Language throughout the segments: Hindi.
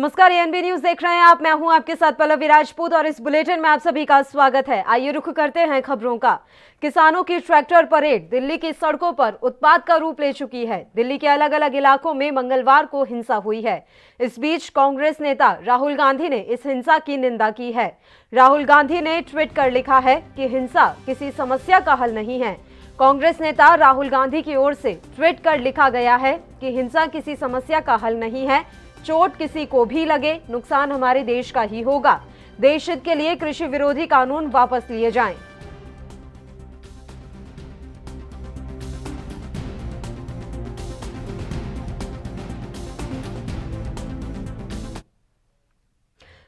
नमस्कार, एएनबी न्यूज देख रहे हैं आप। मैं हूं आपके साथ पल्लवी राजपूत और इस बुलेटिन में आप सभी का स्वागत है। आइए रुख करते हैं खबरों का। किसानों की ट्रैक्टर परेड दिल्ली की सड़कों पर उत्पात का रूप ले चुकी है। दिल्ली के अलग अलग इलाकों में मंगलवार को हिंसा हुई है। इस बीच कांग्रेस नेता राहुल गांधी ने इस हिंसा की निंदा की है। राहुल गांधी ने ट्वीट कर लिखा है कि हिंसा किसी समस्या का हल नहीं है। कांग्रेस नेता राहुल गांधी की ओर से ट्वीट कर लिखा गया है कि हिंसा किसी समस्या का हल नहीं है। चोट किसी को भी लगे, नुकसान हमारे देश का ही होगा। देश हित के लिए कृषि विरोधी कानून वापस लिए जाएं।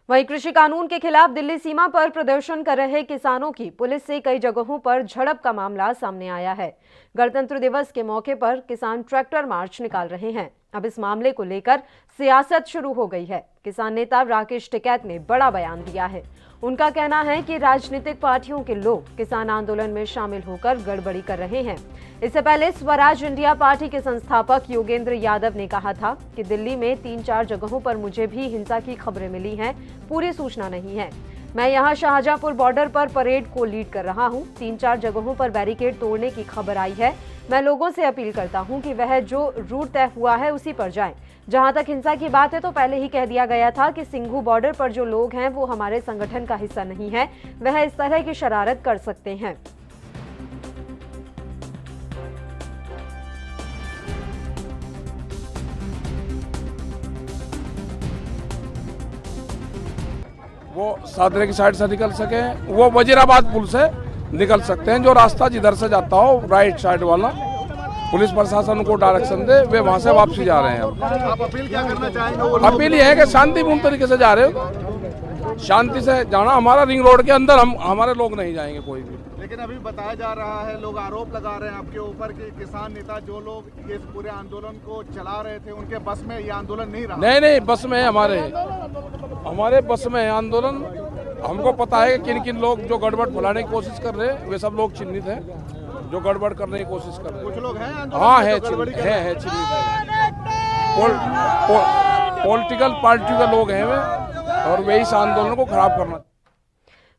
वहीं कृषि कानून के खिलाफ दिल्ली सीमा पर प्रदर्शन कर रहे किसानों की पुलिस से कई जगहों पर झड़प का मामला सामने आया है। गणतंत्र दिवस के मौके पर किसान ट्रैक्टर मार्च निकाल रहे हैं। अब इस मामले को लेकर सियासत शुरू हो गई है। किसान नेता राकेश टिकैत ने बड़ा बयान दिया है। उनका कहना है कि राजनीतिक पार्टियों के लोग किसान आंदोलन में शामिल होकर गड़बड़ी कर रहे हैं। इससे पहले स्वराज इंडिया पार्टी के संस्थापक योगेंद्र यादव ने कहा था कि दिल्ली में 3-4 जगहों पर मुझे भी हिंसा की खबरें मिली हैं, पूरी सूचना नहीं है। मैं यहां शाहजहांपुर बॉर्डर पर परेड को लीड कर रहा हूं। 3-4 जगहों पर बैरिकेड तोड़ने की खबर आई है। मैं लोगों से अपील करता हूं कि वह जो रूट तय हुआ है उसी पर जाएं। जहां तक हिंसा की बात है तो पहले ही कह दिया गया था कि सिंघू बॉर्डर पर जो लोग हैं वो हमारे संगठन का हिस्सा नहीं है, वह इस तरह की शरारत कर सकते हैं। वो सादरे की साइड से निकल सके, वो वजीराबाद पुल से निकल सकते हैं। जो रास्ता जिधर से जाता हो राइट साइड वाला, पुलिस प्रशासन को डायरेक्शन दे, वे वहां से वापसी जा रहे हैं। आप अपील क्या करना चाहेंगे? अपील ये है कि शांतिपूर्ण तरीके से जा रहे हो, शांति से जाना। हमारा रिंग रोड के अंदर हमारे लोग नहीं जाएंगे कोई भी। लेकिन अभी बताया जा रहा है, लोग आरोप लगा रहे हैं आपके ऊपर कि किसान नेता जो लोग ये पूरे आंदोलन को चला रहे थे उनके बस में ये आंदोलन नहीं रहा। नहीं, बस में है, हमारे बस में है आंदोलन। हमको पता है कि किन किन लोग जो गड़बड़ फैलाने की कोशिश कर रहे हैं, वे सब लोग चिन्हित हैं जो गड़बड़ करने की कोशिश कर रहे हैं। कुछ लोग हैं हाँ, है चिन्हित है। पॉलिटिकल पार्टी के लोग हैं वे, और वे इस आंदोलन को खराब करना।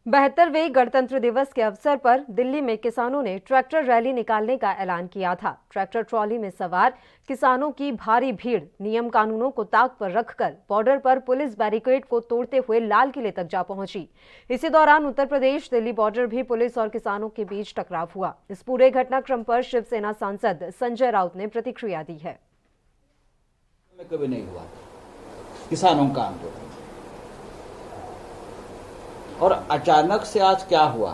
72वें गणतंत्र दिवस के अवसर पर दिल्ली में किसानों ने ट्रैक्टर रैली निकालने का ऐलान किया था। ट्रैक्टर ट्रॉली में सवार किसानों की भारी भीड़ नियम कानूनों को ताक पर रखकर बॉर्डर पर पुलिस बैरिकेड को तोड़ते हुए लाल किले तक जा पहुंची। इसी दौरान उत्तर प्रदेश दिल्ली बॉर्डर भी पुलिस और किसानों के बीच टकराव हुआ। इस पूरे घटनाक्रम पर शिवसेना सांसद संजय राउत ने प्रतिक्रिया दी है। कभी नहीं हुआ किसानों का आंदोलन, और अचानक से आज क्या हुआ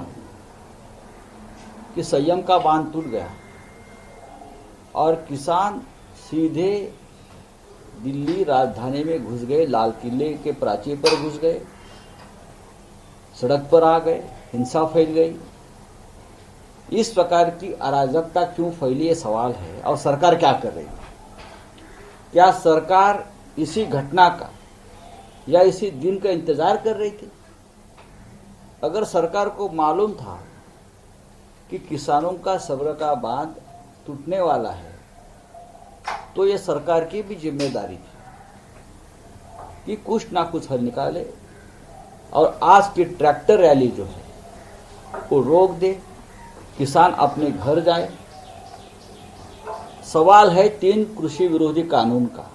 कि संयम का बांध टूट गया और किसान सीधे दिल्ली राजधानी में घुस गए, लाल किले के प्राचीर पर घुस गए, सड़क पर आ गए, हिंसा फैल गई। इस प्रकार की अराजकता क्यों फैली, ये सवाल है। और सरकार क्या कर रही है? क्या सरकार इसी घटना का या इसी दिन का इंतजार कर रही थी? अगर सरकार को मालूम था कि किसानों का सब्र का बांध टूटने वाला है, तो ये सरकार की भी जिम्मेदारी थी कि कुछ ना कुछ हल निकाले और आज की ट्रैक्टर रैली जो है वो रोक दे, किसान अपने घर जाए। सवाल है 3 कृषि विरोधी कानून का।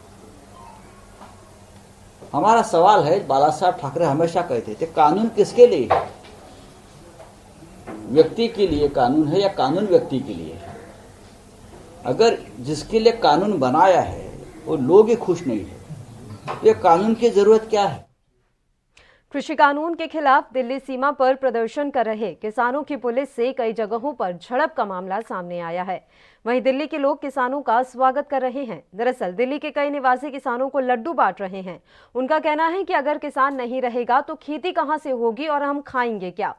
हमारा सवाल है, बाला साहब ठाकरे हमेशा कहते थे कानून किसके लिए है? व्यक्ति के लिए कानून है या कानून व्यक्ति के लिए है? अगर जिसके लिए कानून बनाया है वो लोग ही खुश नहीं है, ये कानून की जरूरत क्या है? कृषि कानून के खिलाफ दिल्ली सीमा पर प्रदर्शन कर रहे किसानों की पुलिस से कई जगहों पर झड़प का मामला सामने आया है। वहीं दिल्ली के लोग किसानों का स्वागत कर रहे हैं। दरअसल दिल्ली के कई निवासी किसानों को लड्डू बांट रहे हैं। उनका कहना है कि अगर किसान नहीं रहेगा तो खेती कहां से होगी और हम खाएंगे क्या।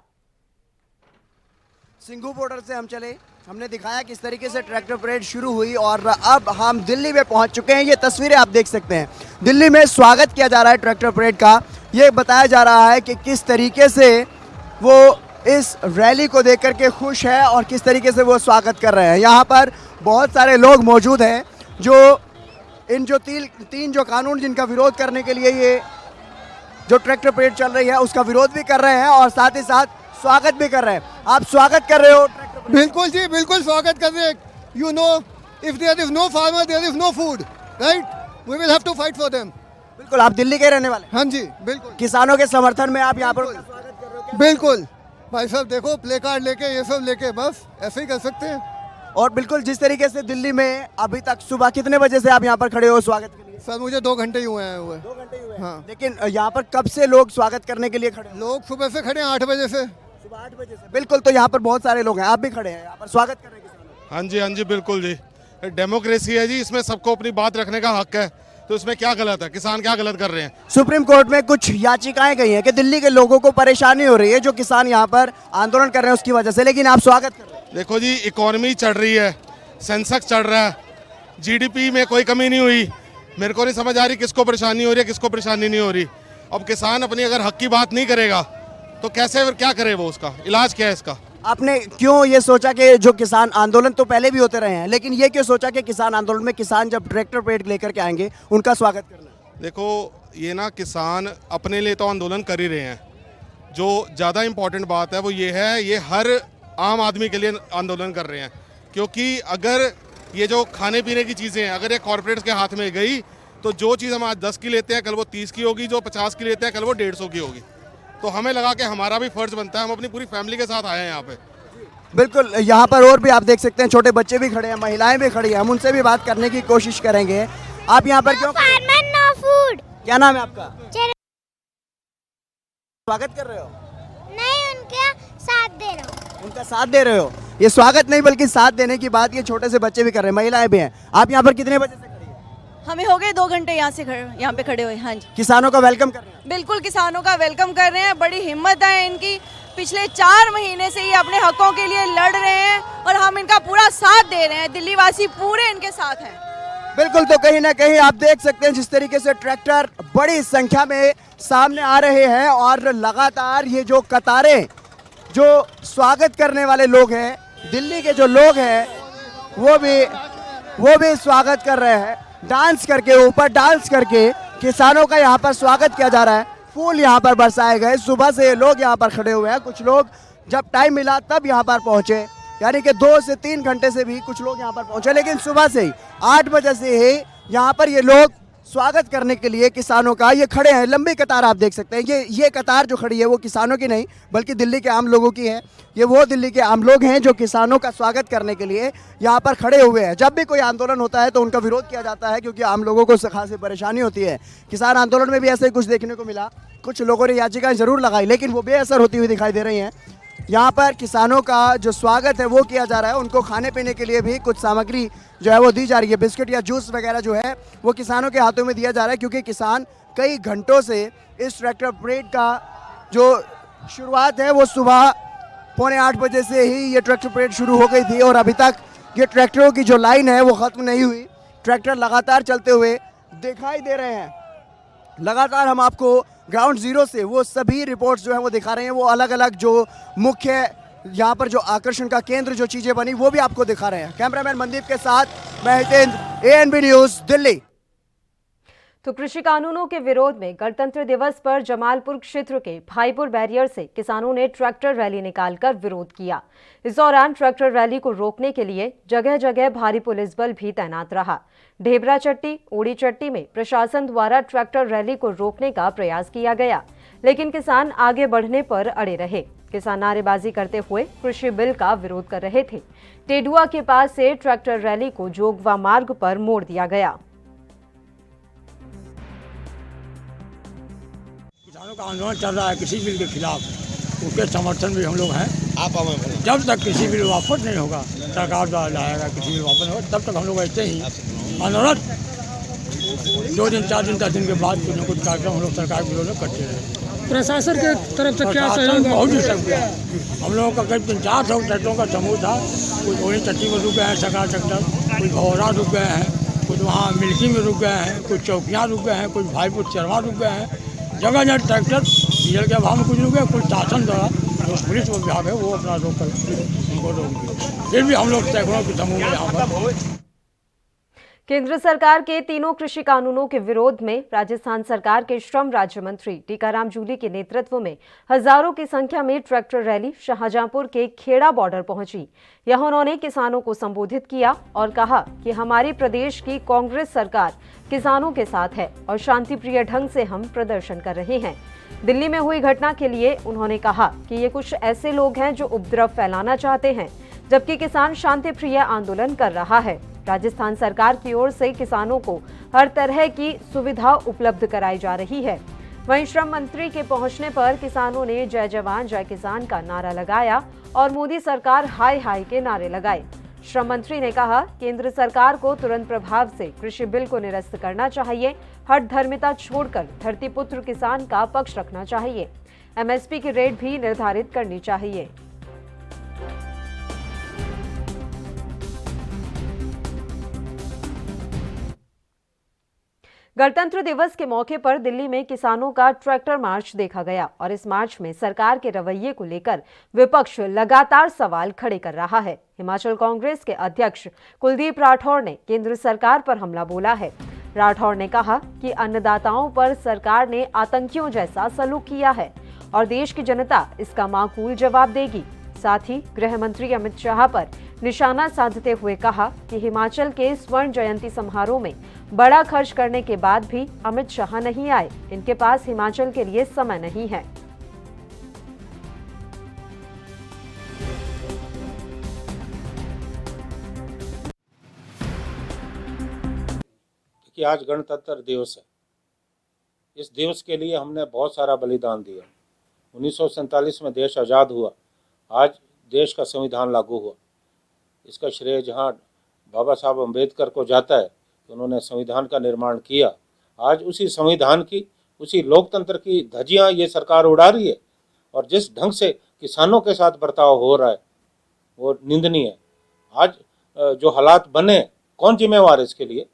सिंघू बॉर्डर से हम चले, हमने दिखाया किस तरीके से ट्रैक्टर परेड शुरू हुई और अब हम दिल्ली में पहुंच चुके हैं। ये तस्वीरें आप देख सकते हैं, दिल्ली में स्वागत किया जा रहा है ट्रैक्टर परेड का। ये बताया जा रहा है कि किस तरीके से वो इस रैली को देख करके खुश है और किस तरीके से वो स्वागत कर रहे हैं। यहाँ पर बहुत सारे लोग मौजूद हैं जो इन जो तीन जो कानून जिनका विरोध करने के लिए ये जो ट्रैक्टर परेड चल रही है उसका विरोध भी कर रहे हैं और साथ ही साथ स्वागत भी कर रहे हैं। आप स्वागत कर रहे हो ट्रैक्टर परेड? बिल्कुल जी, बिल्कुल स्वागत कर रहे हैं। You know, if there is no farmer there is no food, right? We will have to fight for them. बिल्कुल, आप दिल्ली के रहने वाले हैं? हाँ जी, बिल्कुल किसानों के समर्थन में आप यहाँ पर उनका स्वागत कर रहे हो? बिल्कुल भाई साहब, देखो प्ले कार्ड लेके, ये सब लेके, बस ऐसे ही कर सकते हैं। और बिल्कुल जिस तरीके से दिल्ली में अभी तक सुबह कितने बजे से आप यहाँ पर खड़े हो स्वागत के लिए? सर मुझे 2 घंटे ही हुए हैं। 2 घंटे हुए हैं। हाँ। लेकिन यहाँ पर कब से लोग स्वागत करने के लिए खड़े हैं? लोग सुबह से खड़े हैं 8 बजे से। सुबह 8 बजे से। बिल्कुल, तो यहाँ पर बहुत सारे लोग हैं, आप भी खड़े हैं यहाँ पर स्वागत कर रहे हैं किसानों हाँ जी, बिल्कुल जी। डेमोक्रेसी है जी, इसमें सबको अपनी बात रखने का हक है, तो इसमें क्या गलत है? किसान क्या गलत कर रहे हैं? का। सुप्रीम कोर्ट में कुछ याचिकाएं गई हैं कि दिल्ली के लोगों को परेशानी हो रही है जो किसान यहाँ पर आंदोलन कर रहे हैं उसकी वजह से, लेकिन आप स्वागत कर रहे हैं। देखो जी, इकोनॉमी चढ़ रही है, सेंसेक्स चढ़ रहा है, जीडीपी में कोई कमी नहीं हुई। मेरे को नहीं समझ आ रही किसको परेशानी हो रही है, किसको परेशानी नहीं हो रही। अब किसान अपनी अगर हक की बात नहीं करेगा तो कैसे, फिर क्या करे वो? उसका इलाज क्या है इसका? आपने क्यों ये सोचा कि जो किसान आंदोलन तो पहले भी होते रहे हैं, लेकिन ये क्यों सोचा कि किसान आंदोलन में किसान जब ट्रैक्टर परेड लेकर के आएंगे उनका स्वागत करना है? देखो, ये ना किसान अपने लिए तो आंदोलन कर ही रहे हैं। जो ज़्यादा इम्पोर्टेंट बात है वो ये है, ये हर आम आदमी के लिए आंदोलन कर रहे हैं। क्योंकि अगर ये जो खाने पीने की चीज़ें हैं, अगर ये कॉरपोरेट्स के हाथ में गई तो जो चीज़ हम आज 10 की लेते हैं कल वो 30 की होगी, जो 50 की लेते हैं कल वो 150 की होगी। तो हमें लगा कि हमारा भी फर्ज बनता है, हम अपनी पूरी फैमिली के साथ आए हैं यहाँ पे। बिल्कुल, यहाँ पर और भी आप देख सकते हैं छोटे बच्चे भी खड़े हैं, महिलाएं भी खड़ी हैं, हम उनसे भी बात करने की कोशिश करेंगे। आप यहाँ पर क्यों? Farmer no food. क्या नाम है आपका? स्वागत कर रहे हो? नहीं, उनका साथ दे रहा हूँ। उनका साथ दे रहे हो? ये स्वागत नहीं बल्कि साथ देने की बात ये छोटे से बच्चे भी कर रहे हैं, महिलाएं भी हैं। आप यहाँ पर कितने बजे से खड़ी हैं? हमें हो गए 2 घंटे यहाँ पे खड़े हुए। हाँ जी, किसानों का वेलकम कर रहे हैं? बिल्कुल किसानों का वेलकम कर रहे हैं। बड़ी हिम्मत है इनकी, पिछले 4 महीने से ये अपने हकों के लिए लड़ रहे हैं और हम इनका पूरा साथ दे रहे हैं। दिल्ली वासी पूरे इनके साथ हैं। बिल्कुल, तो कहीं ना कहीं आप देख सकते हैं जिस तरीके से ट्रैक्टर बड़ी संख्या में सामने आ रहे हैं और लगातार ये जो कतारें, जो स्वागत करने वाले लोग हैं, दिल्ली के जो लोग हैं वो भी स्वागत कर रहे हैं। डांस करके, ऊपर डांस करके किसानों का यहाँ पर स्वागत किया जा रहा है। फूल यहाँ पर बरसाए गए, सुबह से लोग यहाँ पर खड़े हुए हैं। कुछ लोग जब टाइम मिला तब यहाँ पर पहुँचे, यानी कि 2 से 3 घंटे से भी कुछ लोग यहाँ पर पहुँचे, लेकिन सुबह से ही 8 बजे से ही यहाँ पर ये लोग स्वागत करने के लिए किसानों का ये खड़े हैं। लंबी कतार आप देख सकते हैं। ये कतार जो खड़ी है वो किसानों की नहीं बल्कि दिल्ली के आम लोगों की है। ये वो दिल्ली के आम लोग हैं जो किसानों का स्वागत करने के लिए यहाँ पर खड़े हुए हैं। जब भी कोई आंदोलन होता है तो उनका विरोध किया जाता है क्योंकि आम लोगों को खासी परेशानी होती है। किसान आंदोलन में भी ऐसे ही कुछ देखने को मिला। कुछ लोगों ने याचिकाएं जरूर लगाई लेकिन वो बेअसर होती हुई दिखाई दे रही हैं। यहाँ पर किसानों का जो स्वागत है वो किया जा रहा है। उनको खाने पीने के लिए भी कुछ सामग्री जो है वो दी जा रही है। बिस्किट या जूस वगैरह जो है वो किसानों के हाथों में दिया जा रहा है क्योंकि किसान कई घंटों से इस ट्रैक्टर परेड का जो शुरुआत है वो सुबह 7:45 बजे से ही ये ट्रैक्टर परेड शुरू हो गई थी और अभी तक ये ट्रैक्टरों की जो लाइन है वो ख़त्म नहीं हुई। ट्रैक्टर लगातार चलते हुए दिखाई दे रहे हैं। लगातार हम आपको ग्राउंड जीरो से वो सभी रिपोर्ट्स जो है वो दिखा रहे हैं। वो अलग अलग जो मुख्य यहाँ पर जो आकर्षण का केंद्र जो चीज़ें बनी वो भी आपको दिखा रहे हैं। कैमरामैन मनदीप के साथ मैं हितेंद्र, ANB न्यूज़, दिल्ली। तो कृषि कानूनों के विरोध में गणतंत्र दिवस पर जमालपुर क्षेत्र के भाईपुर बैरियर से किसानों ने ट्रैक्टर रैली निकालकर विरोध किया। इस दौरान ट्रैक्टर रैली को रोकने के लिए जगह जगह भारी पुलिस बल भी तैनात रहा। ढेबरा चट्टी, ओड़ी चट्टी में प्रशासन द्वारा ट्रैक्टर रैली को रोकने का प्रयास किया गया, लेकिन किसान आगे बढ़ने पर अड़े रहे। किसान नारेबाजी करते हुए कृषि बिल का विरोध कर रहे थे। टेडुआ के पास से ट्रैक्टर रैली को जोगवा मार्ग पर मोड़ दिया गया। किसानों का आंदोलन चल रहा है किसी बिल के खिलाफ, उसके समर्थन में हम लोग हैं। जब तक किसी बिल वापस नहीं होगा, सरकार द्वारा लाएगा किसी बिल वापस होगा, तब तक हम लोग ऐसे ही आंदोलन 2 दिन 4 दिन 10 दिन के बाद कुछ न कुछ कार्यक्रम हम लोग सरकार के विरोध करते रहे। प्रशासन के तरफ से क्या सहयोग? बहुत ही सहयोग किया। हम लोगों का करीब 400 ट्रैक्टरों का समूह था। कुछ ओड़ी चट्टी में रुक गए हैं सरकार ट्रैक्टर, कुछ भौरा रुक गए हैं, कुछ वहाँ मिल्की में रुक गए हैं, कुछ चौकियाँ रुक गए हैं, कुछ भाईपुर चरवा रुक गए हैं। जगह जगह ट्रैक्टर डीजल के अभाव में कुछ रुक गए। कुछ शासन द्वारा जो पुलिस विभाग है वो अपना रोक कर उनको रोक दिया। फिर भी हम लोग सैकड़ों के समूह में यहाँ पर। केंद्र सरकार के तीनों कृषि कानूनों के विरोध में राजस्थान सरकार के श्रम राज्य मंत्री टीकाराम जूली के नेतृत्व में हजारों की संख्या में ट्रैक्टर रैली शाहजहांपुर के खेड़ा बॉर्डर पहुंची। यहां उन्होंने किसानों को संबोधित किया और कहा कि हमारी प्रदेश की कांग्रेस सरकार किसानों के साथ है और शांतिप्रिय ढंग से हम प्रदर्शन कर रहे हैं। दिल्ली में हुई घटना के लिए उन्होंने कहा कि ये कुछ ऐसे लोग हैं जो उपद्रव फैलाना चाहते हैं, जबकि किसान शांतिप्रिय आंदोलन कर रहा है। राजस्थान सरकार की ओर से किसानों को हर तरह की सुविधा उपलब्ध कराई जा रही है। वहीं श्रम मंत्री के पहुंचने पर किसानों ने जय जवान जय किसान का नारा लगाया और मोदी सरकार हाय हाय के नारे लगाए। श्रम मंत्री ने कहा, केंद्र सरकार को तुरंत प्रभाव से कृषि बिल को निरस्त करना चाहिए, हठधर्मिता छोड़कर धरतीपुत्र किसान का पक्ष रखना चाहिए, एमएसपी की रेट भी निर्धारित करनी चाहिए। गणतंत्र दिवस के मौके पर दिल्ली में किसानों का ट्रैक्टर मार्च देखा गया और इस मार्च में सरकार के रवैये को लेकर विपक्ष लगातार सवाल खड़े कर रहा है। हिमाचल कांग्रेस के अध्यक्ष कुलदीप राठौर ने केंद्र सरकार पर हमला बोला है। राठौर ने कहा कि अन्नदाताओं पर सरकार ने आतंकियों जैसा सलूक किया है और देश की जनता इसका माकूल जवाब देगी। साथ ही गृह मंत्री अमित शाह पर निशाना साधते हुए कहा कि हिमाचल के स्वर्ण जयंती समारोह में बड़ा खर्च करने के बाद भी अमित शाह नहीं आए, इनके पास हिमाचल के लिए समय नहीं है। कि आज गणतंत्र दिवस है। इस दिवस के लिए हमने बहुत सारा बलिदान दिया। 1947 में देश आज़ाद हुआ, आज देश का संविधान लागू हुआ। इसका श्रेय जहां बाबा साहब अम्बेडकर को जाता है कि उन्होंने संविधान का निर्माण किया। आज उसी संविधान की, उसी लोकतंत्र की धज्जियां ये सरकार उड़ा रही है और जिस ढंग से किसानों के साथ बर्ताव हो रहा है वो निंदनीय है। आज जो हालात बने, कौन जिम्मेवार है इसके लिए?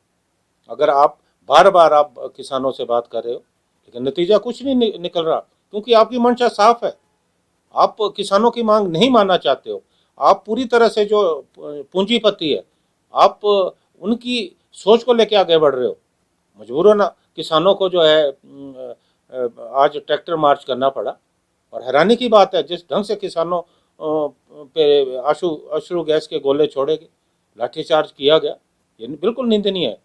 अगर आप बार बार आप किसानों से बात कर रहे हो लेकिन नतीजा कुछ नहीं निकल रहा, क्योंकि आपकी मंशा साफ है। आप किसानों की मांग नहीं मानना चाहते हो। आप पूरी तरह से जो पूंजीपति है, आप उनकी सोच को लेके आगे बढ़ रहे हो। मजबूरन किसानों को जो है आज ट्रैक्टर मार्च करना पड़ा और हैरानी की बात है जिस ढंग से किसानों पे अश्रु गैस के गोले छोड़े गए, लाठीचार्ज किया गया, ये बिल्कुल निंदनीय है।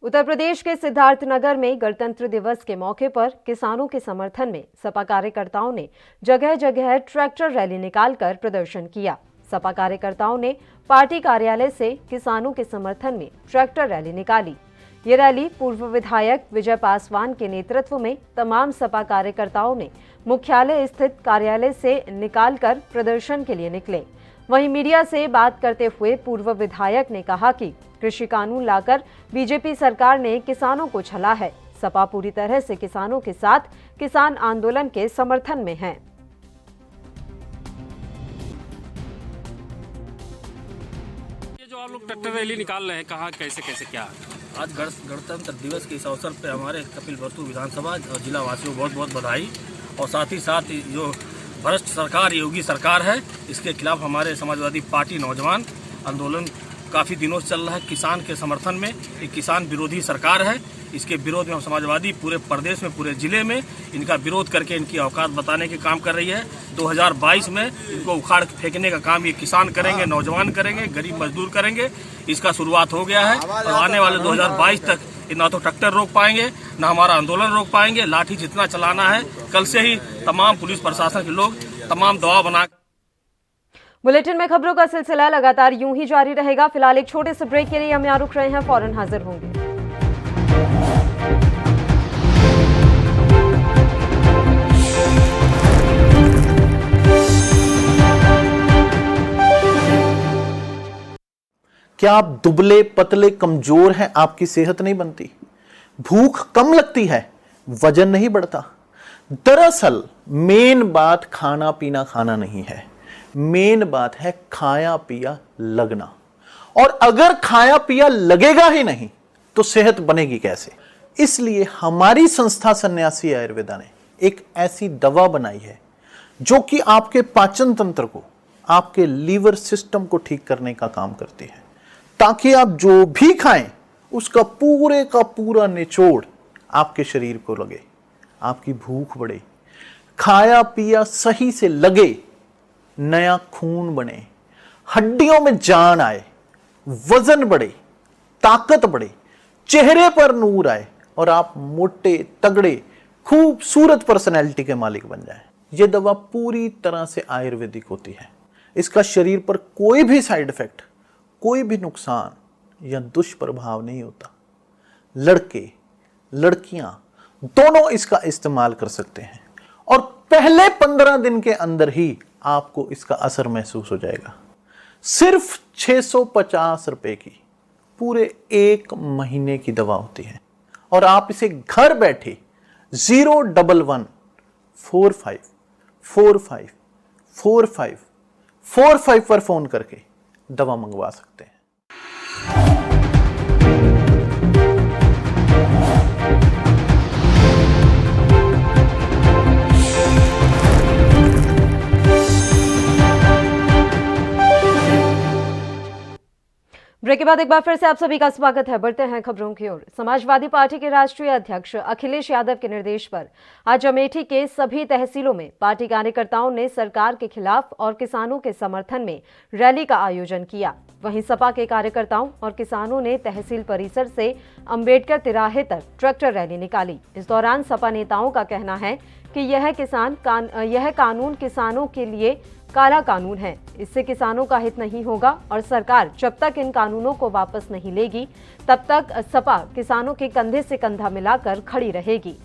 उत्तर प्रदेश के सिद्धार्थनगर में गणतंत्र दिवस के मौके पर किसानों के समर्थन में सपा कार्यकर्ताओं ने जगह जगह ट्रैक्टर रैली निकालकर प्रदर्शन किया। सपा कार्यकर्ताओं ने पार्टी कार्यालय से किसानों के समर्थन में ट्रैक्टर रैली निकाली। ये रैली पूर्व विधायक विजय पासवान के नेतृत्व में तमाम सपा कार्यकर्ताओं ने मुख्यालय स्थित कार्यालय से निकालकर प्रदर्शन के लिए निकले। वहीं मीडिया से बात करते हुए पूर्व विधायक ने कहा कि कृषि कानून लाकर बीजेपी सरकार ने किसानों को छला है। सपा पूरी तरह से किसानों के साथ किसान आंदोलन के समर्थन में है। ये जो आप लोग ट्रैक्टर रैली निकाल रहे हैं, कहाँ कैसे कैसे क्या? आज गणतंत्र दिवस के इस अवसर पर हमारे कपिलवस्तु विधानसभा और जिला वासियों को बहुत बहुत बधाई। और साथ ही साथ जो भ्रष्ट सरकार, योगी सरकार है, इसके खिलाफ हमारे समाजवादी पार्टी नौजवान आंदोलन काफ़ी दिनों से चल रहा है। किसान के समर्थन में एक किसान विरोधी सरकार है, इसके विरोध में हम समाजवादी पूरे प्रदेश में, पूरे जिले में इनका विरोध करके इनकी औकात बताने के काम कर रही है। 2022 में इनको उखाड़ फेंकने का काम ये किसान करेंगे, नौजवान करेंगे, गरीब मजदूर करेंगे। इसका शुरुआत हो गया है और आने वाले 2022 तक ना तो ट्रैक्टर रोक पाएंगे, ना हमारा आंदोलन रोक पाएंगे। लाठी जितना चलाना है, कल से ही तमाम पुलिस प्रशासन के लोग तमाम दबाव बना। बुलेटिन में खबरों का सिलसिला लगातार यूं ही जारी रहेगा। फिलहाल एक छोटे से ब्रेक के लिए हम यहाँ रुक रहे हैं, फौरन हाजिर होंगे। क्या आप दुबले पतले कमजोर हैं? आपकी सेहत नहीं बनती, भूख कम लगती है, वजन नहीं बढ़ता। दरअसल मेन बात खाना पीना खाना नहीं है, मेन बात है खाया पिया लगना। और अगर खाया पिया लगेगा ही नहीं तो सेहत बनेगी कैसे? इसलिए हमारी संस्था सन्यासी आयुर्वेदा ने एक ऐसी दवा बनाई है जो कि आपके पाचन तंत्र को, आपके लीवर सिस्टम को ठीक करने का काम करती है। ताकि आप जो भी खाएं उसका पूरे का पूरा निचोड़ आपके शरीर को लगे, आपकी भूख बढ़े, खाया पिया सही से लगे, नया खून बने, हड्डियों में जान आए, वजन बढ़े, ताकत बढ़े, चेहरे पर नूर आए और आप मोटे तगड़े खूबसूरत पर्सनैलिटी के मालिक बन जाएं। यह दवा पूरी तरह से आयुर्वेदिक होती है। इसका शरीर पर कोई भी साइड इफेक्ट, कोई भी नुकसान या दुष्प्रभाव नहीं होता। लड़के लड़कियां दोनों इसका इस्तेमाल कर सकते हैं और पहले 15 दिन के अंदर ही आपको इसका असर महसूस हो जाएगा। सिर्फ 650 रुपए की पूरे 1 महीने की दवा होती है और आप इसे घर बैठे 01145454545 पर फोन करके दवा मंगवा सकते हैं। ब्रेक के बाद एक बार फिर से आप सभी का स्वागत है। बढ़ते हैं खबरों की ओर। समाजवादी पार्टी के राष्ट्रीय अध्यक्ष अखिलेश यादव के निर्देश पर आज अमेठी के सभी तहसीलों में पार्टी कार्यकर्ताओं ने सरकार के खिलाफ और किसानों के समर्थन में रैली का आयोजन किया। वहीं सपा के कार्यकर्ताओं और किसानों ने तहसील परिसर से अंबेडकर तिराहे तक ट्रैक्टर रैली निकाली। इस दौरान सपा नेताओं का कहना है कि यह कानून किसानों के लिए काला कानून है। इससे किसानों का हित नहीं होगा और सरकार जब तक इन कानूनों को वापस नहीं लेगी तब तक सपा किसानों के कंधे से कंधा मिलाकर खड़ी रहेगी।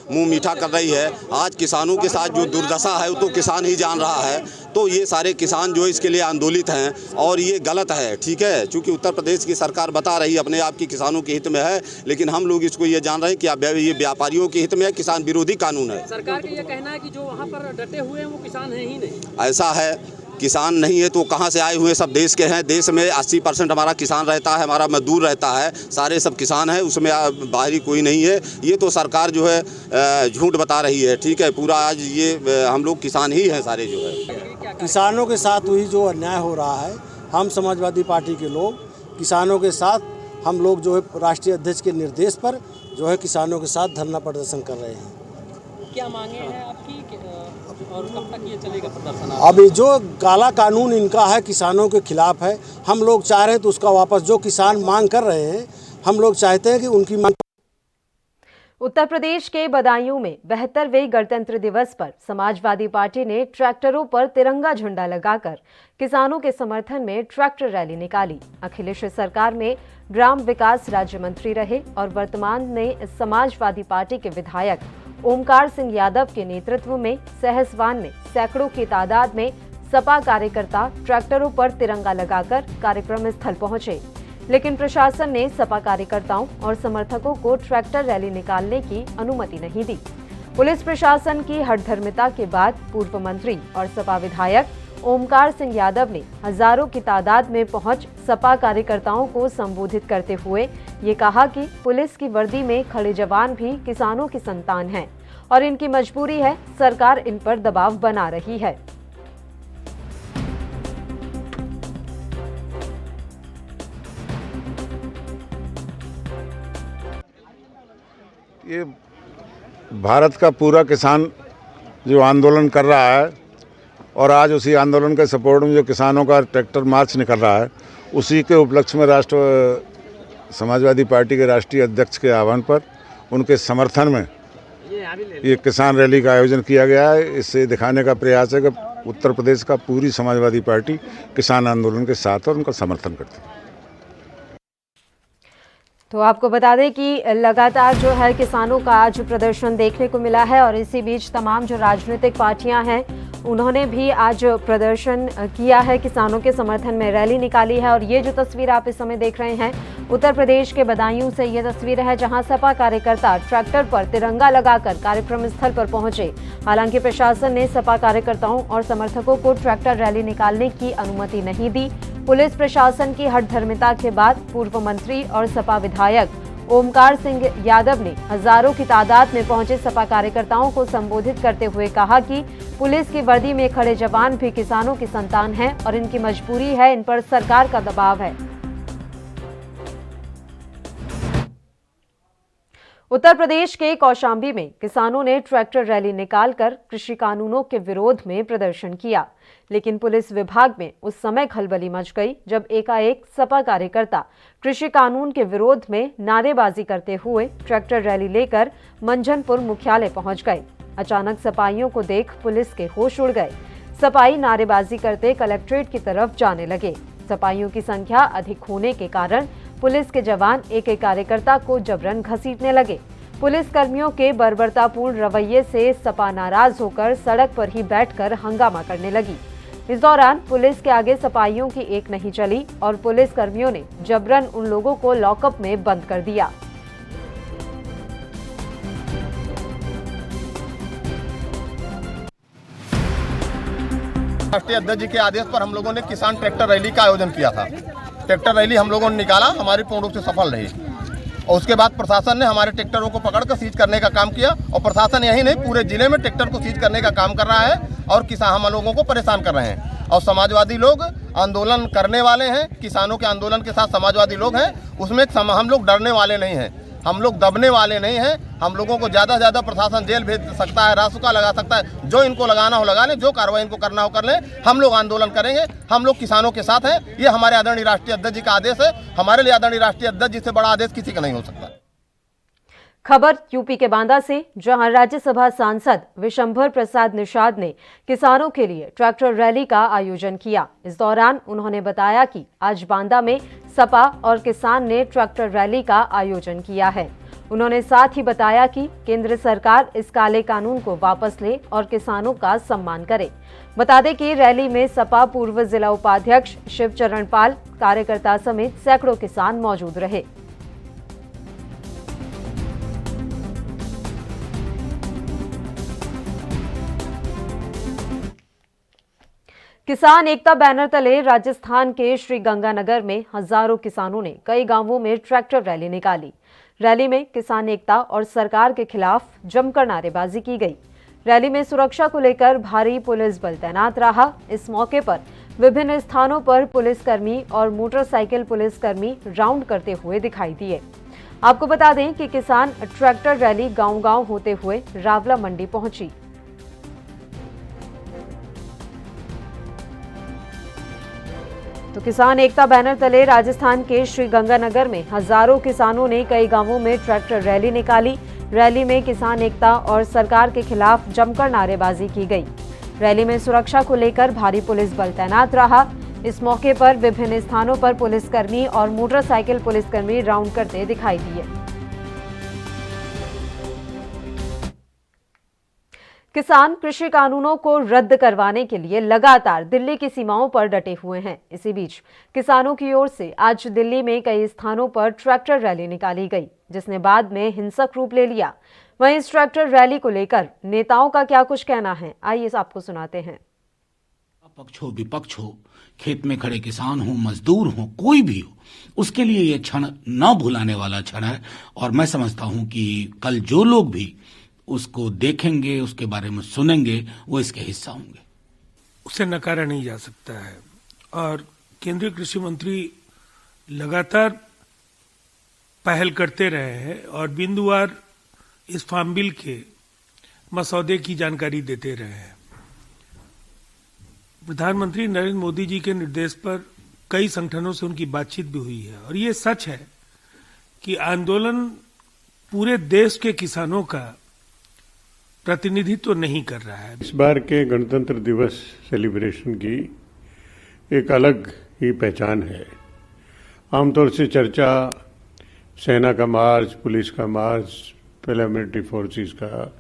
मुंह मीठा कर रही है। आज किसानों के साथ जो दुर्दशा है वो तो किसान ही जान रहा है। तो ये सारे किसान जो इसके लिए आंदोलित हैं और ये गलत है, ठीक है। चूंकि उत्तर प्रदेश की सरकार बता रही है अपने आप की किसानों के हित में है, लेकिन हम लोग इसको ये जान रहे हैं कि ये व्यापारियों के हित में है, किसान विरोधी कानून है। सरकार का ये कहना है कि जो वहाँ पर डटे हुए हैं वो किसान है ही नहीं। ऐसा है, किसान नहीं है तो कहाँ से आए हुए सब देश के हैं। देश में 80% हमारा किसान रहता है, हमारा मजदूर रहता है, सारे सब किसान हैं, उसमें बाहरी कोई नहीं है। ये तो सरकार जो है झूठ बता रही है, ठीक है। पूरा आज ये हम लोग किसान ही हैं सारे जो है। किसानों के साथ हुई जो अन्याय हो रहा है, हम समाजवादी पार्टी के लोग किसानों के साथ, हम लोग जो है राष्ट्रीय अध्यक्ष के निर्देश पर जो है किसानों के साथ धरना प्रदर्शन कर रहे हैं। क्या मांगे हैं आपकी और कब तक ये चलेगा प्रदर्शन? अभी जो काला कानून इनका है किसानों के खिलाफ है, हम लोग चाह रहे हैं तो उसका वापस, जो किसान मांग कर रहे हैं हम लोग चाहते हैं कि उनकी मांग। उत्तर प्रदेश के बदायूं में 72वें गणतंत्र दिवस पर समाजवादी पार्टी ने ट्रैक्टरों पर तिरंगा झंडा लगाकर किसानों के समर्थन में ट्रैक्टर रैली निकाली। अखिलेश सरकार में ग्राम विकास राज्य मंत्री रहे और वर्तमान में समाजवादी पार्टी के विधायक ओमकार सिंह यादव के नेतृत्व में सहसवान में सैकड़ों की तादाद में सपा कार्यकर्ता ट्रैक्टरों पर तिरंगा लगाकर कार्यक्रम स्थल पहुंचे, लेकिन प्रशासन ने सपा कार्यकर्ताओं और समर्थकों को ट्रैक्टर रैली निकालने की अनुमति नहीं दी। पुलिस प्रशासन की हठधर्मिता के बाद पूर्व मंत्री और सपा विधायक ओमकार सिंह यादव ने हजारों की तादाद में पहुंच सपा कार्यकर्ताओं को संबोधित करते हुए ये कहा कि पुलिस की वर्दी में खड़े जवान भी किसानों की संतान हैं और इनकी मजबूरी है, सरकार इन पर दबाव बना रही है। ये भारत का पूरा किसान जो आंदोलन कर रहा है और आज उसी आंदोलन के सपोर्ट में जो किसानों का ट्रैक्टर मार्च निकल रहा है, उसी के उपलक्ष्य में समाजवादी पार्टी के राष्ट्रीय अध्यक्ष के आह्वान पर उनके समर्थन में ये किसान रैली का आयोजन किया गया है। इससे दिखाने का प्रयास है कि उत्तर प्रदेश का पूरी समाजवादी पार्टी किसान आंदोलन के साथ और उनका समर्थन करती है। तो आपको बता दें कि लगातार जो है किसानों का आज प्रदर्शन देखने को मिला है और इसी बीच तमाम जो राजनीतिक पार्टियां हैं उन्होंने भी आज प्रदर्शन किया है, किसानों के समर्थन में रैली निकाली है। और ये जो तस्वीर आप इस समय देख रहे हैं उत्तर प्रदेश के बदायूं से ये तस्वीर है, जहां सपा कार्यकर्ता ट्रैक्टर पर तिरंगा लगाकर कार्यक्रम स्थल पर पहुंचे। हालांकि प्रशासन ने सपा कार्यकर्ताओं और समर्थकों को ट्रैक्टर रैली निकालने की अनुमति नहीं दी। पुलिस प्रशासन की हठधर्मिता के बाद पूर्व मंत्री और सपा विधायक ओमकार सिंह यादव ने हजारों की तादाद में पहुंचे सपा कार्यकर्ताओं को संबोधित करते हुए कहा कि पुलिस की वर्दी में खड़े जवान भी किसानों की संतान हैं और इनकी मजबूरी है, इन पर सरकार का दबाव है। उत्तर प्रदेश के कौशाम्बी में किसानों ने ट्रैक्टर रैली निकालकर कृषि कानूनों के विरोध में प्रदर्शन किया, लेकिन पुलिस विभाग में उस समय खलबली मच गई जब एकाएक सपा कार्यकर्ता कृषि कानून के विरोध में नारेबाजी करते हुए ट्रैक्टर रैली लेकर मंझनपुर मुख्यालय पहुंच गए। अचानक सपाइयों को देख पुलिस के होश उड़ गए। सपाई नारेबाजी करते कलेक्ट्रेट की तरफ जाने लगे। सपाइयों की संख्या अधिक होने के कारण पुलिस के जवान एक कार्यकर्ता को जबरन घसीटने लगे। पुलिस कर्मियों के बर्बरतापूर्ण रवैये से सपा नाराज होकर सड़क पर ही बैठकर हंगामा करने लगी। इस दौरान पुलिस के आगे सपाइयों की एक नहीं चली और पुलिस कर्मियों ने जबरन उन लोगों को लॉकअप में बंद कर दिया। राष्ट्रीय अध्यक्ष जी के आदेश पर हम लोगों ने किसान ट्रैक्टर रैली का आयोजन किया था। ट्रैक्टर रैली हम लोगों ने निकाला, हमारी पूर्ण रूप से सफल रही और उसके बाद प्रशासन ने हमारे ट्रैक्टरों को पकड़कर सीज करने का काम किया और प्रशासन यही नहीं पूरे जिले में ट्रैक्टर को सीज करने का काम कर रहा है और किसान हम लोगों को परेशान कर रहे हैं। और समाजवादी लोग आंदोलन करने वाले हैं, किसानों के आंदोलन के साथ समाजवादी लोग हैं, उसमें हम लोग डरने वाले नहीं हैं, हम लोग दबने वाले नहीं हैं। हम लोगों को ज़्यादा से ज़्यादा प्रशासन जेल भेज सकता है, रासुका लगा सकता है, जो इनको लगाना हो लगा लें, जो कार्रवाई इनको करना हो कर लें। हम लोग आंदोलन करेंगे, हम लोग किसानों के साथ हैं। ये हमारे आदरणीय राष्ट्रीय अध्यक्ष जी का आदेश है। हमारे लिए आदरणीय राष्ट्रीय अध्यक्ष जी से बड़ा आदेश किसी का नहीं हो सकता। खबर यूपी के बांदा से, जहां राज्यसभा सांसद विशंभर प्रसाद निषाद ने किसानों के लिए ट्रैक्टर रैली का आयोजन किया। इस दौरान उन्होंने बताया कि आज बांदा में सपा और किसान ने ट्रैक्टर रैली का आयोजन किया है। उन्होंने साथ ही बताया कि केंद्र सरकार इस काले कानून को वापस ले और किसानों का सम्मान करे। बता दें कि रैली में सपा पूर्व जिला उपाध्यक्ष शिवचरण पाल, कार्यकर्ता समेत सैकड़ों किसान मौजूद रहे। किसान एकता बैनर तले राजस्थान के श्री गंगानगर में हजारों किसानों ने कई गांवों में ट्रैक्टर रैली निकाली। रैली में किसान एकता और सरकार के खिलाफ जमकर नारेबाजी की गई। रैली में सुरक्षा को लेकर भारी पुलिस बल तैनात रहा। इस मौके पर विभिन्न स्थानों पर पुलिसकर्मी और मोटरसाइकिल पुलिसकर्मी राउंड करते हुए दिखाई दिए। आपको बता दें कि किसान ट्रैक्टर रैली गांव-गांव होते हुए रावला मंडी पहुंची। तो किसान एकता बैनर तले राजस्थान के श्री गंगानगर में हजारों किसानों ने कई गांवों में ट्रैक्टर रैली निकाली। रैली में किसान एकता और सरकार के खिलाफ जमकर नारेबाजी की गई। रैली में सुरक्षा को लेकर भारी पुलिस बल तैनात रहा। इस मौके पर विभिन्न स्थानों पर पुलिसकर्मी और मोटरसाइकिल पुलिसकर्मी राउंड करते दिखाई दिए। किसान कृषि कानूनों को रद्द करवाने के लिए लगातार दिल्ली की सीमाओं पर डटे हुए हैं। इसी बीच किसानों की ओर से आज दिल्ली में कई स्थानों पर ट्रैक्टर रैली निकाली गई, जिसने बाद में हिंसक रूप ले लिया। वहीं इस ट्रैक्टर रैली को लेकर नेताओं का क्या कुछ कहना है, आइए आपको सुनाते हैं। पक्ष हो विपक्ष हो, खेत में खड़े किसान हो, मजदूर हो, कोई भी हो, उसके लिए ये क्षण न भुलाने वाला क्षण है। और मैं समझता हूं कि कल जो लोग भी उसको देखेंगे, उसके बारे में सुनेंगे, वो इसके हिस्सा होंगे। उसे नकारा नहीं जा सकता है। और केंद्रीय कृषि मंत्री लगातार पहल करते रहे हैं और बिंदुवार इस फार्म बिल के मसौदे की जानकारी देते रहे हैं। प्रधानमंत्री नरेंद्र मोदी जी के निर्देश पर कई संगठनों से उनकी बातचीत भी हुई है और ये सच है कि आंदोलन पूरे देश के किसानों का प्रतिनिधित्व तो नहीं कर रहा है। इस बार के गणतंत्र दिवस सेलिब्रेशन की एक अलग ही पहचान है। आमतौर से चर्चा सेना का मार्च, पुलिस का मार्च, पैरामिलिट्री फोर्सेस का,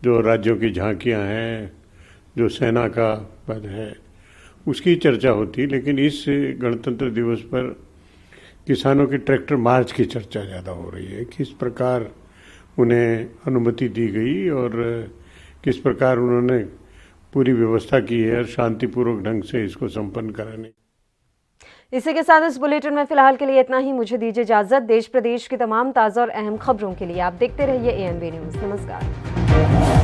जो राज्यों की झांकियां हैं, जो सेना का पद है, उसकी चर्चा होती। लेकिन इस गणतंत्र दिवस पर किसानों की ट्रैक्टर मार्च की चर्चा ज़्यादा हो रही है। किस प्रकार उन्हें अनुमति दी गई और किस प्रकार उन्होंने पूरी व्यवस्था की है और शांतिपूर्वक ढंग से इसको संपन्न कराने। इसी के साथ इस बुलेटिन में फिलहाल के लिए इतना ही। मुझे दीजिए इजाजत। देश प्रदेश की तमाम ताज़ा और अहम खबरों के लिए आप देखते रहिए ANB न्यूज़। नमस्कार।